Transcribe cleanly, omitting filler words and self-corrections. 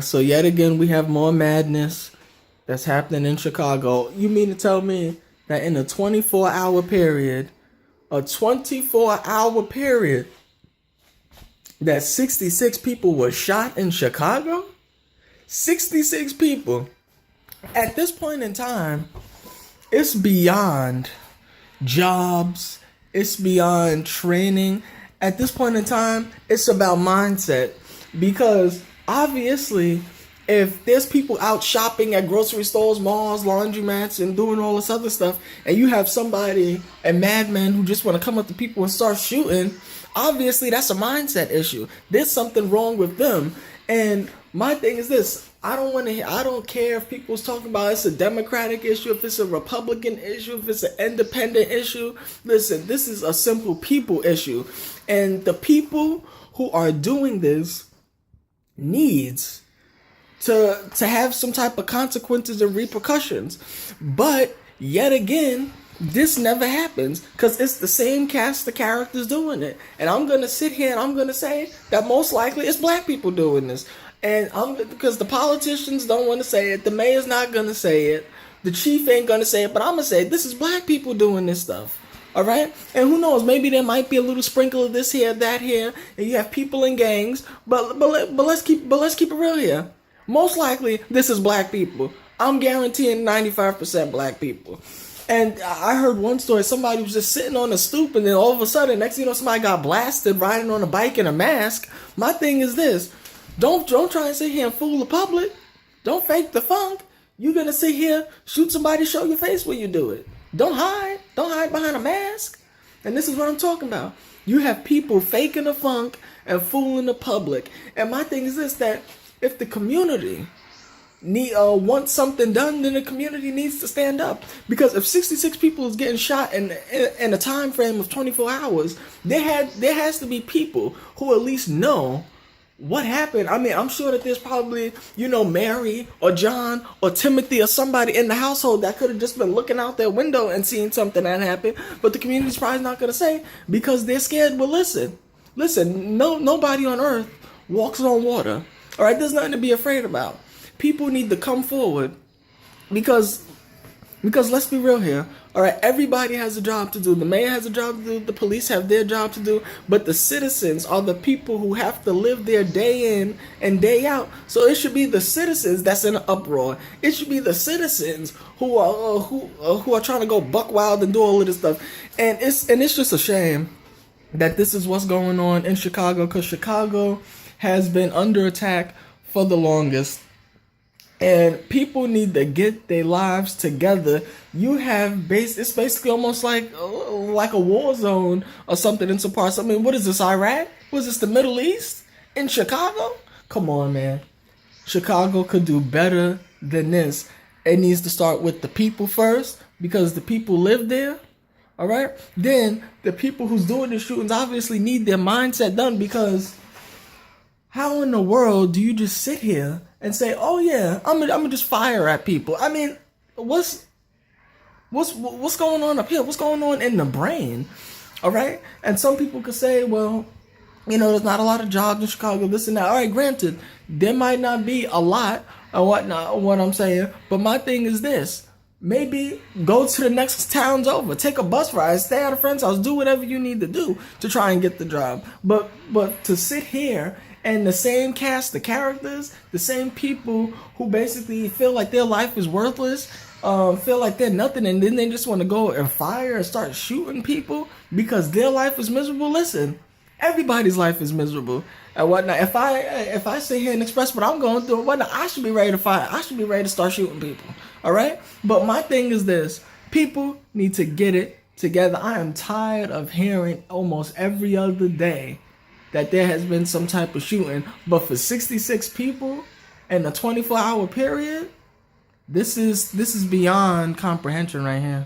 So yet again, we have more madness that's happening in Chicago. You mean to tell me that in a 24-hour period, that 66 people were shot in Chicago? 66 people. At this point in time, it's beyond jobs. It's beyond training. At this point in time, it's about mindset. Because obviously, if there's people out shopping at grocery stores, malls, laundromats, and doing all this other stuff, and you have a madman who just want to come up to people and start shooting, obviously that's a mindset issue. There's something wrong with them. And my thing is this: I don't care if people's talking about it's a Democratic issue, if it's a Republican issue, if it's an independent issue. Listen, this is a simple people issue, and the people who are doing this needs to have some type of consequences and repercussions. But yet again, this never happens because it's the same cast of characters doing it. And I'm gonna sit here and I'm gonna say that most likely it's black people doing this. And because the politicians don't want to say it, the mayor's not gonna say it, the chief ain't gonna say it, but I'm gonna say this is black people doing this stuff. All right, and who knows? Maybe there might be a little sprinkle of this here, that here, and you have people in gangs. But let's keep it real here. Most likely, this is black people. I'm guaranteeing 95% black people. And I heard one story. Somebody was just sitting on a stoop, and then all of a sudden, next thing you know, somebody got blasted riding on a bike in a mask. My thing is this: don't try and sit here and fool the public. Don't fake the funk. You're gonna sit here, shoot somebody, show your face when you do it. Don't hide. Don't hide behind a mask. And this is what I'm talking about. You have people faking the funk and fooling the public. And my thing is this: that if the community wants something done, then the community needs to stand up. Because if 66 people is getting shot in a time frame of 24 hours, there has to be people who at least know what happened. I mean, I'm sure that there's probably, Mary or John or Timothy or somebody in the household that could have just been looking out their window and seen something that happened, but the community's probably not going to say because they're scared. Well, listen, nobody on earth walks on water. All right, there's nothing to be afraid about. People need to come forward because let's be real here. All right, everybody has a job to do. The mayor has a job to do. The police have their job to do. But the citizens are the people who have to live there day in and day out. So it should be the citizens that's in an uproar. It should be the citizens who are trying to go buck wild and do all of this stuff. And it's just a shame that this is what's going on in Chicago, because Chicago has been under attack for the longest. And people need to get their lives together. It's basically almost like a war zone or something in some parts. I mean, what is this, Iraq? Was this the Middle East? In Chicago? Come on, man. Chicago could do better than this. It needs to start with the people first, because the people live there. All right? Then the people who's doing the shootings obviously need their mindset done, because how in the world do you just sit here and say, "Oh yeah, I'm gonna just fire at people"? I mean, what's going on up here? What's going on in the brain? All right, and some people could say, "Well, there's not a lot of jobs in Chicago, this and that." All right, granted, there might not be a lot or whatnot. What I'm saying, but my thing is this: maybe go to the next towns over, take a bus ride, stay at a friend's house, do whatever you need to do to try and get the job. But to sit here and the same cast, the characters, the same people who basically feel like their life is worthless, feel like they're nothing, and then they just want to go and fire and start shooting people because their life is miserable. Listen, everybody's life is miserable and whatnot. If I sit here and express what I'm going through and whatnot, I should be ready to fire. I should be ready to start shooting people. All right? But my thing is this: people need to get it together. I am tired of hearing almost every other day that there has been some type of shooting, but for 66 people in a 24-hour period, this is beyond comprehension right here.